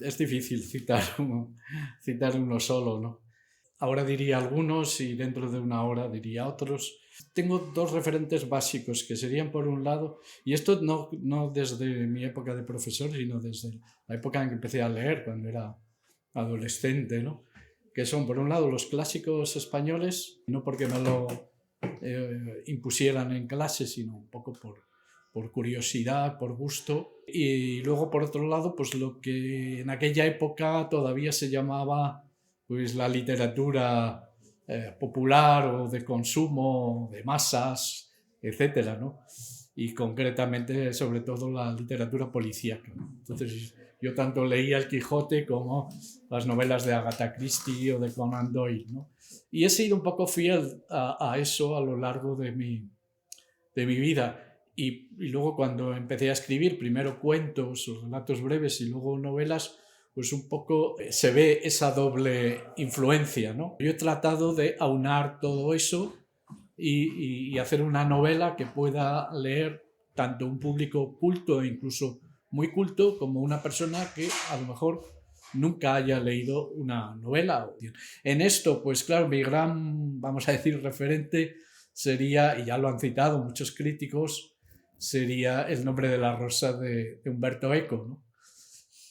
Es difícil citar uno solo, ¿no? Ahora diría algunos y dentro de una hora diría otros. Tengo dos referentes básicos que serían, por un lado, y esto no desde mi época de profesor, sino desde la época en que empecé a leer, cuando era adolescente, ¿no? Que son, por un lado, los clásicos españoles, no porque me lo impusieran en clase, sino un poco por curiosidad, por gusto. Y luego, por otro lado, pues lo que en aquella época todavía se llamaba pues la literatura popular o de consumo, de masas, etcétera, ¿no? Y concretamente, sobre todo, la literatura policíaca, ¿no? Entonces, yo tanto leía El Quijote como las novelas de Agatha Christie o de Conan Doyle, ¿no? Y he sido un poco fiel a eso a lo largo de mi vida. Y luego cuando empecé a escribir primero cuentos o relatos breves y luego novelas, pues un poco se ve esa doble influencia, ¿no? Yo he tratado de aunar todo eso y hacer una novela que pueda leer tanto un público culto e incluso muy culto como una persona que a lo mejor nunca haya leído una novela. En esto, pues claro, mi gran, vamos a decir, referente sería, y ya lo han citado muchos críticos, sería El nombre de la rosa de Humberto Eco, ¿no?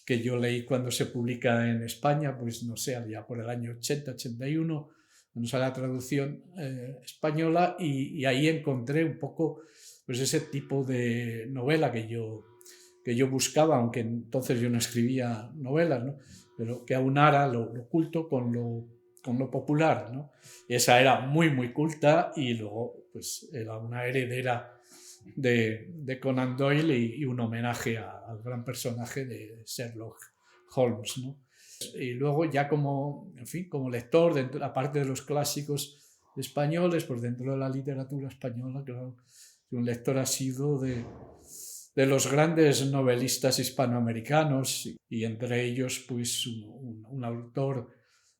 Que yo leí cuando se publica en España, pues no sé, ya por el año 80, 81, cuando sale la traducción española, y ahí encontré un poco pues ese tipo de novela que yo buscaba, aunque entonces yo no escribía novelas, ¿no? Pero que aunara lo culto con lo popular, ¿no? Y esa era muy, muy culta y luego pues era una heredera de Conan Doyle y un homenaje al gran personaje de Sherlock Holmes, ¿no? Y luego ya como, en fin, como lector, dentro, aparte de los clásicos españoles, pues dentro de la literatura española, claro, un lector ha sido de los grandes novelistas hispanoamericanos y entre ellos pues un autor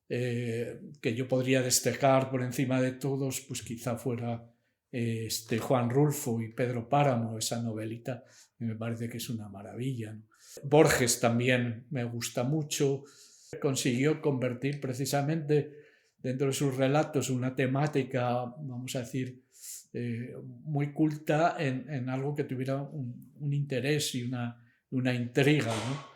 que yo podría destacar por encima de todos, pues quizá fuera Juan Rulfo y Pedro Páramo, esa novelita, me parece que es una maravilla, ¿no? Borges también me gusta mucho, consiguió convertir precisamente dentro de sus relatos una temática, vamos a decir, muy culta en algo que tuviera un interés y una intriga, ¿no?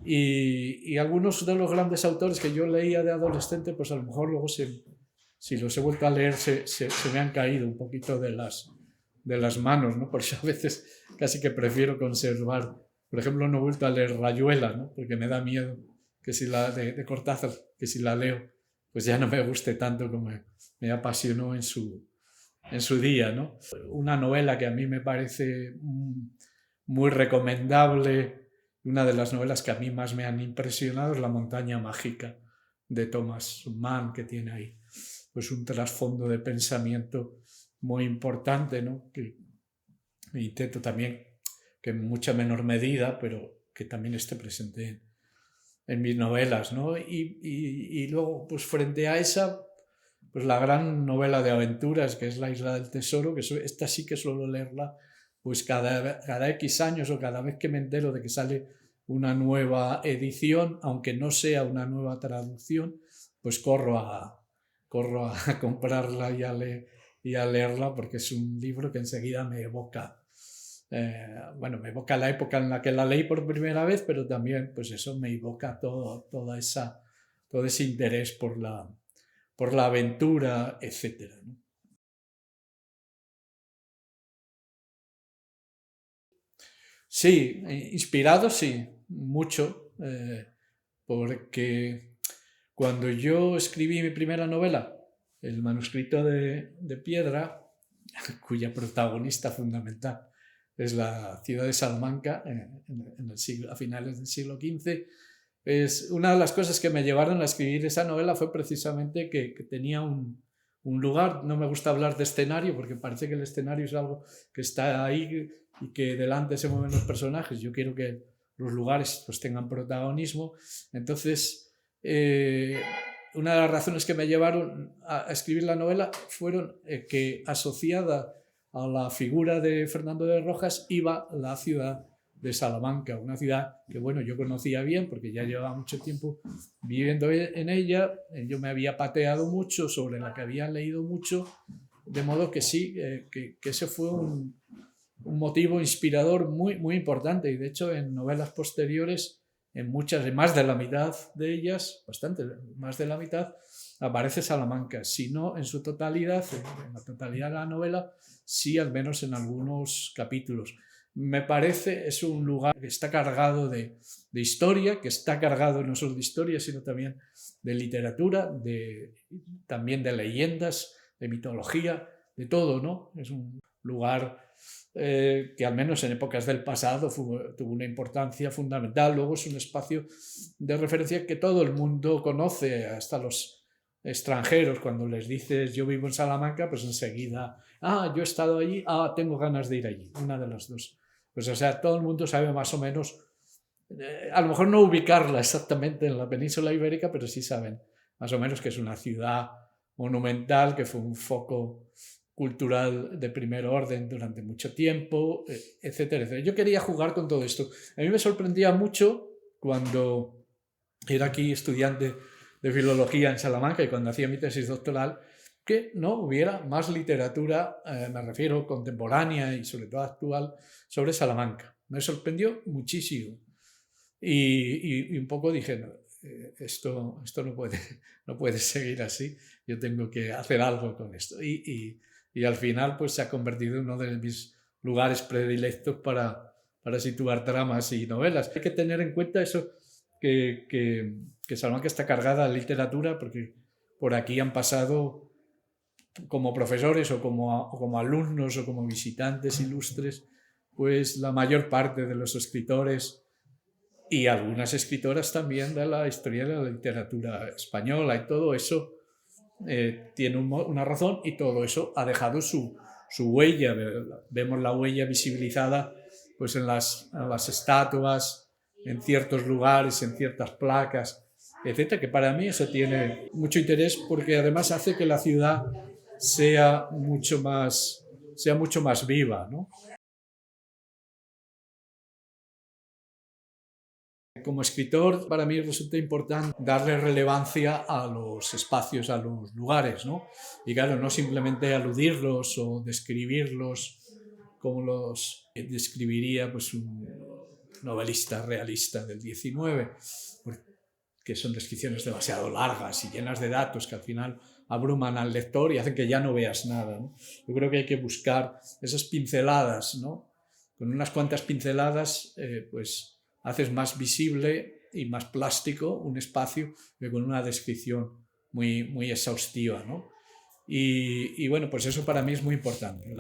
Y algunos de los grandes autores que yo leía de adolescente, pues a lo mejor luego si los he vuelto a leer se me han caído un poquito de las manos, ¿no? Por eso a veces casi que prefiero conservar. Por ejemplo, no he vuelto a leer Rayuela, ¿no? Porque me da miedo que si de Cortázar, que si la leo, pues ya no me guste tanto como me apasionó en su día, ¿no? Una novela que a mí me parece muy recomendable, una de las novelas que a mí más me han impresionado es La montaña mágica de Thomas Mann, que tiene ahí pues un trasfondo de pensamiento muy importante, ¿no? Que intento también que en mucha menor medida, pero que también esté presente en mis novelas, ¿no? Y luego, pues frente a esa, pues la gran novela de aventuras que es La isla del tesoro, que esta sí que suelo leerla pues cada X años o cada vez que me entero de que sale una nueva edición, aunque no sea una nueva traducción, pues corro a comprarla y a leerla porque es un libro que enseguida me evoca. Bueno, me evoca la época en la que la leí por primera vez, pero también pues eso me evoca todo ese interés por la aventura, etcétera, ¿no? Sí, inspirado sí, mucho, porque cuando yo escribí mi primera novela, El manuscrito de piedra, cuya protagonista fundamental es la ciudad de Salamanca en el siglo, a finales del siglo XV, pues una de las cosas que me llevaron a escribir esa novela fue precisamente que tenía un lugar. No me gusta hablar de escenario porque parece que el escenario es algo que está ahí y que delante se mueven los personajes. Yo quiero que los lugares pues tengan protagonismo. Entonces, una de las razones que me llevaron a escribir la novela fueron que asociada a la figura de Fernando de Rojas iba la ciudad de Salamanca, una ciudad que, bueno, yo conocía bien porque ya llevaba mucho tiempo viviendo en ella, yo me había pateado mucho, sobre la que había leído mucho, de modo que sí, que ese fue un motivo inspirador muy, muy importante, y de hecho en novelas posteriores, en más de la mitad de ellas, bastante más de la mitad, aparece Salamanca, si no en su totalidad, en la totalidad de la novela, sí al menos en algunos capítulos. Me parece, es un lugar que está cargado de historia, que está cargado no solo de historia, sino también de literatura, también de leyendas, de mitología, de todo, ¿no? Es un lugar que al menos en épocas del pasado tuvo una importancia fundamental. Luego es un espacio de referencia que todo el mundo conoce, hasta los extranjeros. Cuando les dices yo vivo en Salamanca, pues enseguida, yo he estado allí, tengo ganas de ir allí, una de las dos. Pues o sea, todo el mundo sabe más o menos, a lo mejor no ubicarla exactamente en la península ibérica, pero sí saben más o menos que es una ciudad monumental, que fue un foco cultural de primer orden durante mucho tiempo, etcétera, etcétera. Yo quería jugar con todo esto. A mí me sorprendía mucho cuando era aquí estudiante de filología en Salamanca y cuando hacía mi tesis doctoral, que no hubiera más literatura, me refiero contemporánea y sobre todo actual, sobre Salamanca. Me sorprendió muchísimo. Y un poco dije, no, esto no puede seguir así, yo tengo que hacer algo con esto. Y al final pues se ha convertido en uno de mis lugares predilectos para situar tramas y novelas. Hay que tener en cuenta eso, que Salamanca está cargada de literatura, porque por aquí han pasado como profesores o como alumnos o como visitantes ilustres, pues la mayor parte de los escritores y algunas escritoras también de la historia de la literatura española, y todo eso tiene una razón, y todo eso ha dejado su huella. Vemos la huella visibilizada pues en las estatuas, en ciertos lugares, en ciertas placas, etcétera, que para mí eso tiene mucho interés, porque además hace que la ciudad sea mucho más viva, ¿no? Como escritor, para mí resulta importante darle relevancia a los espacios, a los lugares, ¿no? Y claro, no simplemente aludirlos o describirlos como los describiría pues un novelista realista del XIX, que son descripciones demasiado largas y llenas de datos que al final abruman al lector y hacen que ya no veas nada, ¿no? Yo creo que hay que buscar esas pinceladas, ¿no? Con unas cuantas pinceladas, pues haces más visible y más plástico un espacio que con una descripción muy, muy exhaustiva, ¿no? Y bueno, pues eso para mí es muy importante,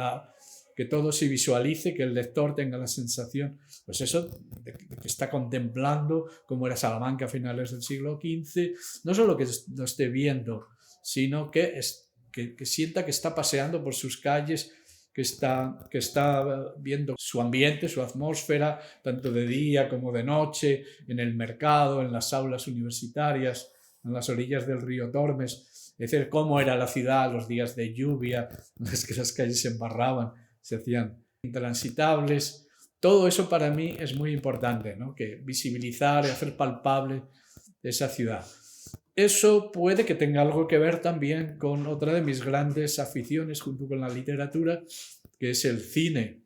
que todo se visualice, que el lector tenga la sensación, pues eso, de que está contemplando cómo era Salamanca a finales del siglo XV, no solo que lo esté viendo, sino que sienta que está paseando por sus calles, que está viendo su ambiente, su atmósfera, tanto de día como de noche, en el mercado, en las aulas universitarias, en las orillas del río Tormes, es decir, cómo era la ciudad los días de lluvia, en las que las calles se embarraban, se hacían intransitables. Todo eso para mí es muy importante, ¿no? Que visibilizar y hacer palpable esa ciudad. Eso puede que tenga algo que ver también con otra de mis grandes aficiones junto con la literatura, que es el cine.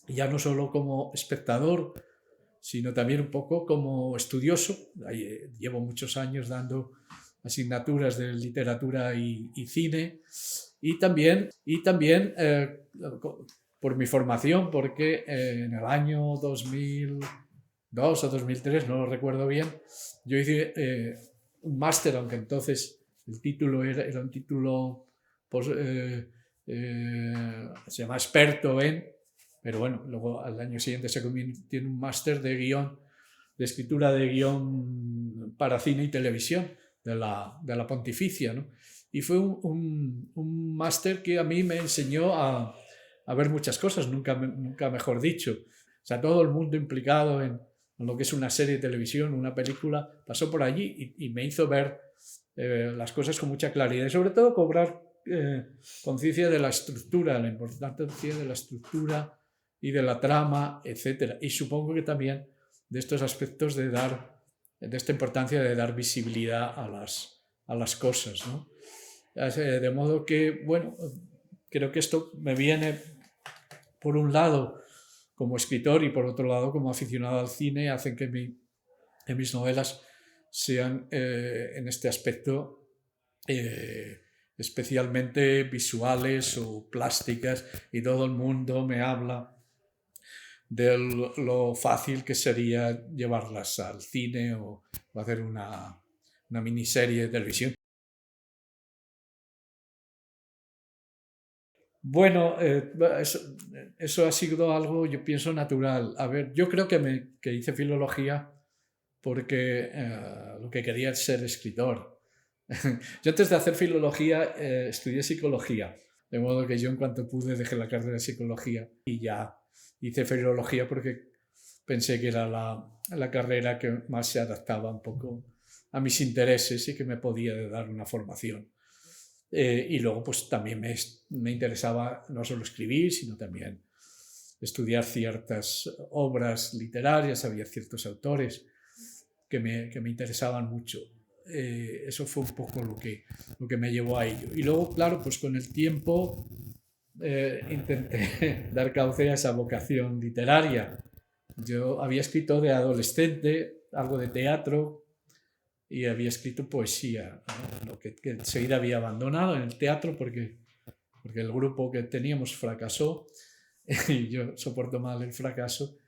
Ya no solo como espectador, sino también un poco como estudioso. Llevo muchos años dando asignaturas de literatura y cine, y también por mi formación, porque en el año 2002 o 2003, no lo recuerdo bien, yo hice un máster, aunque entonces el título era un título se llama experto en, pero bueno, luego al año siguiente se convirtió en un máster de guión, de escritura de guión para cine y televisión de la Pontificia, ¿no? Y fue un máster que a mí me enseñó a ver muchas cosas, nunca mejor dicho. O sea, todo el mundo implicado en lo que es una serie de televisión, una película, pasó por allí y me hizo ver las cosas con mucha claridad, y sobre todo cobrar conciencia de la estructura, la importancia de la estructura y de la trama, etc. Y supongo que también de estos aspectos de esta importancia de dar visibilidad a las cosas, ¿no? De modo que, bueno, creo que esto me viene, por un lado, como escritor y por otro lado, como aficionado al cine, hacen que mis novelas sean, en este aspecto, especialmente visuales o plásticas, y todo el mundo me habla de lo fácil que sería llevarlas al cine o hacer una miniserie de televisión. Bueno, eso ha sido algo, yo pienso, natural. A ver, yo creo que hice filología porque lo que quería es ser escritor. Yo antes de hacer filología estudié psicología, de modo que yo en cuanto pude dejé la carrera de psicología y ya hice filología porque pensé que era la carrera que más se adaptaba un poco a mis intereses y que me podía dar una formación. Y luego pues también me interesaba no solo escribir, sino también estudiar ciertas obras literarias, había ciertos autores que me interesaban mucho. Eso fue un poco lo que me llevó a ello. Y luego, claro, pues con el tiempo intenté dar cauce a esa vocación literaria. Yo había escrito de adolescente algo de teatro y había escrito poesía, ¿no? Lo que enseguida había abandonado en el teatro porque el grupo que teníamos fracasó y yo soporto mal el fracaso,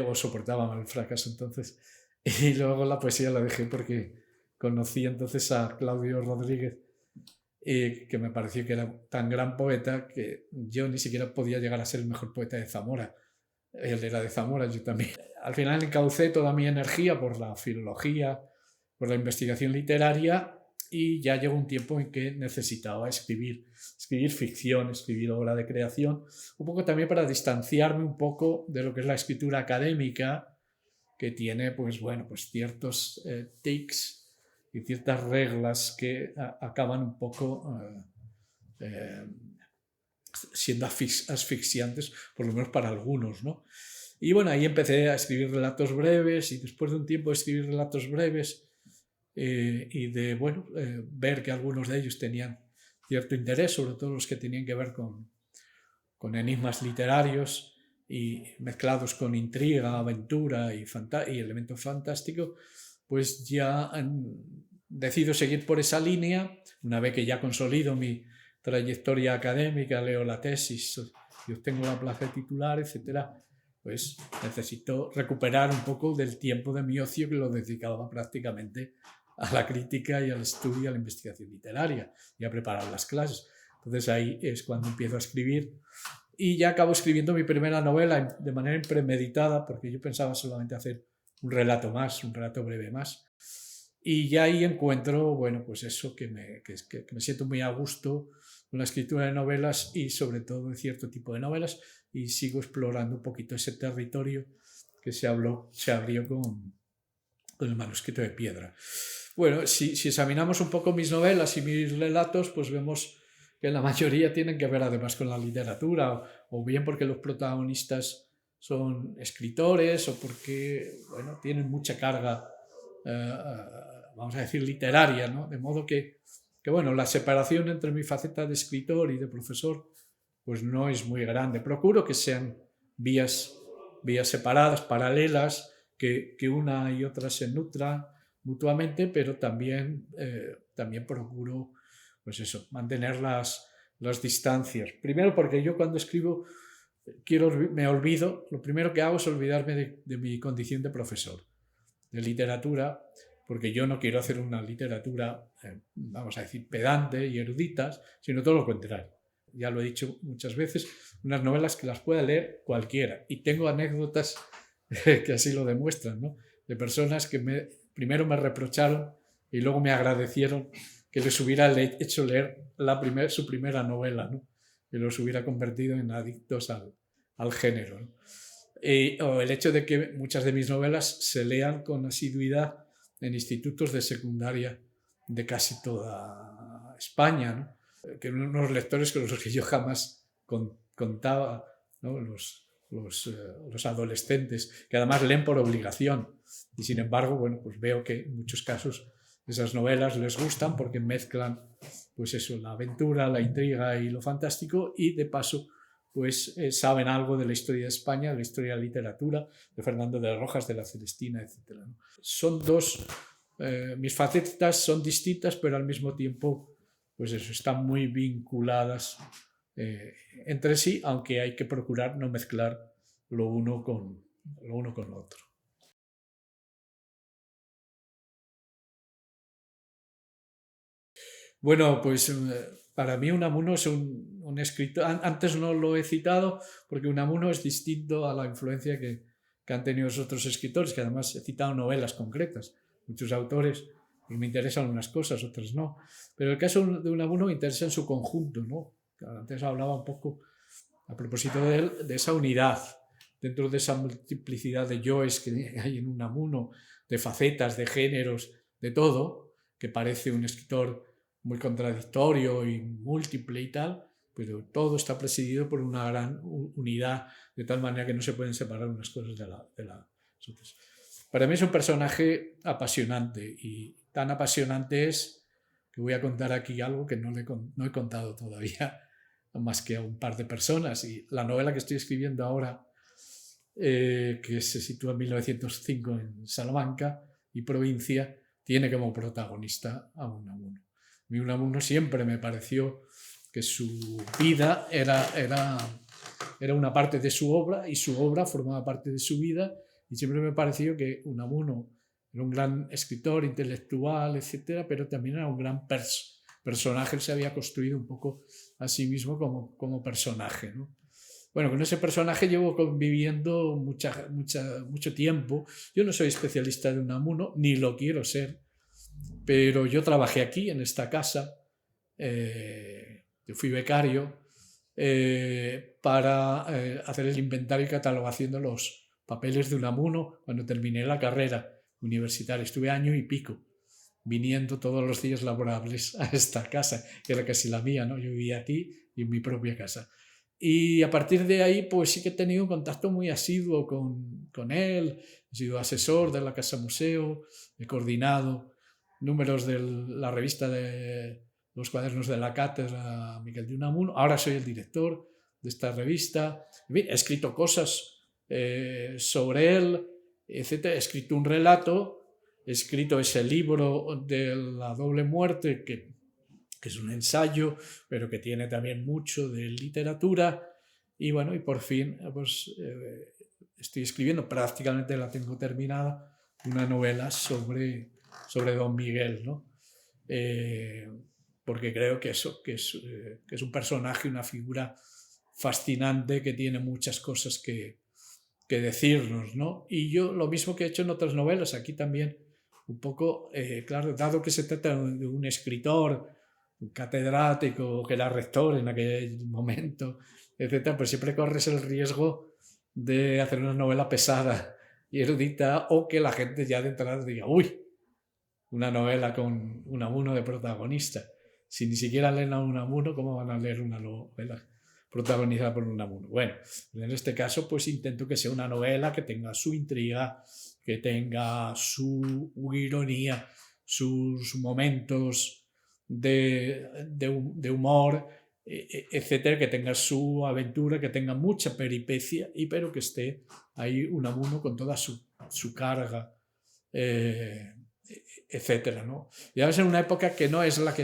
o soportaba mal el fracaso entonces. Y luego la poesía la dejé porque conocí entonces a Claudio Rodríguez, que me pareció que era tan gran poeta que yo ni siquiera podía llegar a ser el mejor poeta de Zamora. Él era de Zamora, yo también. Al final encaucé toda mi energía por la filología, por la investigación literaria, y ya llegó un tiempo en que necesitaba escribir ficción, escribir obra de creación, un poco también para distanciarme un poco de lo que es la escritura académica, que tiene pues bueno, pues ciertos tics y ciertas reglas que acaban un poco siendo asfixiantes, por lo menos para algunos, ¿no? Y bueno, ahí empecé a escribir relatos breves y después de un tiempo de escribir relatos breves y de bueno, ver que algunos de ellos tenían cierto interés, sobre todo los que tenían que ver con enigmas literarios y mezclados con intriga, aventura y elemento fantástico, pues ya decido seguir por esa línea. Una vez que ya consolido mi trayectoria académica, leo la tesis y obtengo la plaza de titular, etcétera, pues necesito recuperar un poco del tiempo de mi ocio que lo dedicaba prácticamente a la crítica y al estudio y a la investigación literaria y a preparar las clases. Entonces ahí es cuando empiezo a escribir y ya acabo escribiendo mi primera novela de manera impremeditada porque yo pensaba solamente hacer un relato más, un relato breve más. Y ya ahí encuentro, bueno, pues eso, que me siento muy a gusto con la escritura de novelas y sobre todo de cierto tipo de novelas y sigo explorando un poquito ese territorio que se abrió con el manuscrito de piedra. Bueno, si examinamos un poco mis novelas y mis relatos, pues vemos que la mayoría tienen que ver además con la literatura, o bien porque los protagonistas son escritores o porque bueno, tienen mucha carga, vamos a decir, literaria, ¿no? De modo que bueno, la separación entre mi faceta de escritor y de profesor pues no es muy grande. Procuro que sean vías separadas, paralelas, que una y otra se nutran mutuamente, pero también procuro pues eso, mantener las distancias. Primero porque yo cuando escribo me olvido, lo primero que hago es olvidarme de mi condición de profesor de literatura, porque yo no quiero hacer una literatura, vamos a decir, pedante y erudita, sino todo lo contrario. Ya lo he dicho muchas veces, unas novelas que las pueda leer cualquiera. Y tengo anécdotas que así lo demuestran, ¿no? De personas que primero me reprocharon y luego me agradecieron que les hubiera hecho leer su primera novela, ¿no? Que los hubiera convertido en adictos al género, ¿no? O el hecho de que muchas de mis novelas se lean con asiduidad en institutos de secundaria de casi toda España, ¿no? Que unos lectores con los que yo jamás contaba ¿no? Los adolescentes, que además leen por obligación. Y sin embargo, bueno, pues veo que en muchos casos esas novelas les gustan porque mezclan, pues eso, la aventura, la intriga y lo fantástico, y de paso pues saben algo de la historia de España, de la historia de la literatura, de Fernando de Rojas, de la Celestina, etc. ¿no? Son dos, mis facetas son distintas, pero al mismo tiempo, pues eso, están muy vinculadas entre sí, aunque hay que procurar no mezclar lo uno con lo otro. Bueno, pues para mí Unamuno es un escritor, antes no lo he citado porque Unamuno es distinto a la influencia que han tenido otros escritores, que además he citado novelas concretas. Muchos autores pues me interesan unas cosas, otras no. Pero el caso de Unamuno me interesa en su conjunto, ¿no? Antes hablaba un poco, a propósito de él, de esa unidad, dentro de esa multiplicidad de yoes que hay en Unamuno, de facetas, de géneros, de todo, que parece un escritor muy contradictorio y múltiple y tal, pero todo está presidido por una gran unidad, de tal manera que no se pueden separar unas cosas de las otras. Para mí es un personaje apasionante, y tan apasionante es que voy a contar aquí algo que no he contado todavía más que a un par de personas. Y la novela que estoy escribiendo ahora, que se sitúa en 1905 en Salamanca y provincia, tiene como protagonista a Unamuno. A mí Unamuno siempre me pareció que su vida era una parte de su obra y su obra formaba parte de su vida, y siempre me pareció que Unamuno era un gran escritor, intelectual, etcétera, pero también era un gran personaje. Él se había construido un poco a sí mismo como personaje, ¿no? Bueno, con ese personaje llevo conviviendo mucho tiempo. Yo no soy especialista de Unamuno, ni lo quiero ser, pero yo trabajé aquí, en esta casa. Yo fui becario para hacer el inventario y catalogación de los papeles de Unamuno cuando terminé la carrera universitaria. Estuve año y pico viniendo todos los días laborables a esta casa, que era casi la mía, ¿no? Yo vivía aquí y en mi propia casa. Y a partir de ahí, pues sí que he tenido un contacto muy asiduo con él. He sido asesor de la Casa Museo, he coordinado números de la revista de los cuadernos de la cátedra Miguel de Unamuno. Ahora soy el director de esta revista. He escrito cosas sobre él, etc. He escrito un relato, he escrito ese libro de la doble muerte, que es un ensayo, pero que tiene también mucho de literatura. Y bueno, y por fin pues, estoy escribiendo, prácticamente la tengo terminada, una novela sobre Don Miguel, ¿no? Porque creo que es un personaje, una figura fascinante, que tiene muchas cosas que decirnos, ¿no? Y yo lo mismo que he hecho en otras novelas, aquí también un poco, claro, dado que se trata de un escritor, un catedrático, que era rector en aquel momento, etcétera, pues siempre corres el riesgo de hacer una novela pesada y erudita, o que la gente ya de entrada diga, uy, una novela con Unamuno de protagonista. Si ni siquiera leen a Unamuno, ¿cómo van a leer una novela protagonizada por Unamuno? Bueno, en este caso pues intento que sea una novela que tenga su intriga, que tenga su ironía, sus momentos de humor, etcétera, que tenga su aventura, que tenga mucha peripecia, pero que esté ahí Unamuno con toda su carga, etcétera, ¿no? Y ahora es en una época que no es con la que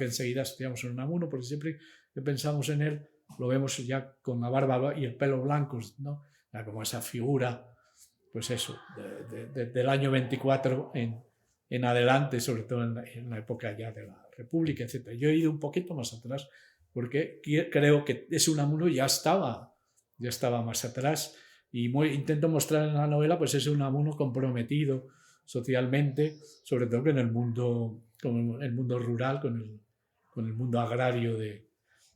enseguida estudiamos en Unamuno, porque siempre que pensamos en él lo vemos ya con la barba y el pelo blancos, ¿no? Ya como esa figura, pues eso, del año 24 en adelante, sobre todo en la época ya de la República, etc. Yo he ido un poquito más atrás porque creo que ese Unamuno ya estaba más atrás, y intento mostrar en la novela pues ese Unamuno comprometido socialmente, sobre todo con el mundo rural, con el mundo agrario de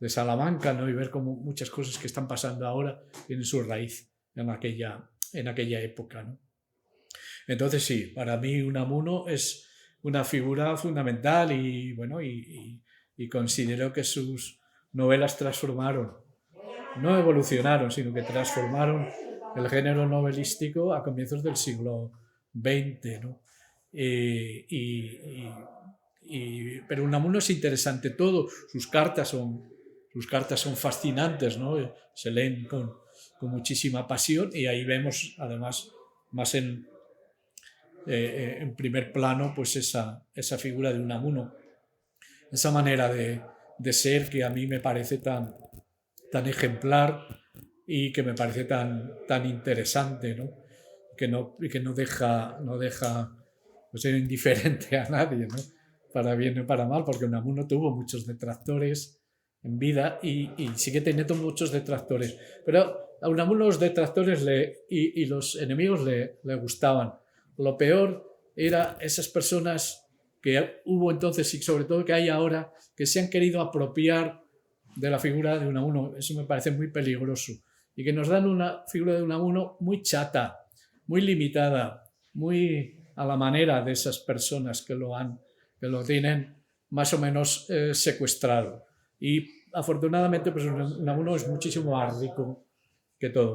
Salamanca, ¿no? Y ver cómo muchas cosas que están pasando ahora tienen su raíz en aquella época, ¿no? Entonces sí, para mí Unamuno es una figura fundamental, y bueno, y considero que sus novelas transformaron no evolucionaron, sino que transformaron el género novelístico a comienzos del siglo XX, ¿no? Pero Unamuno es interesante todo, sus cartas son fascinantes, ¿no? Se leen con muchísima pasión y ahí vemos además más en primer plano pues esa figura de Unamuno, esa manera de ser que a mí me parece tan ejemplar y que me parece tan interesante, ¿no? Que no deja pues, ser indiferente a nadie, ¿no? Para bien o para mal, porque Unamuno tuvo muchos detractores en vida y sigue teniendo muchos detractores. Pero a Unamuno los detractores y los enemigos le gustaban. Lo peor era esas personas que hubo entonces y sobre todo que hay ahora que se han querido apropiar de la figura de Unamuno. Eso me parece muy peligroso. Y que nos dan una figura de Unamuno muy chata, muy limitada, muy a la manera de esas personas que lo tienen más o menos secuestrado. Y afortunadamente pues Unamuno es muchísimo más rico que todo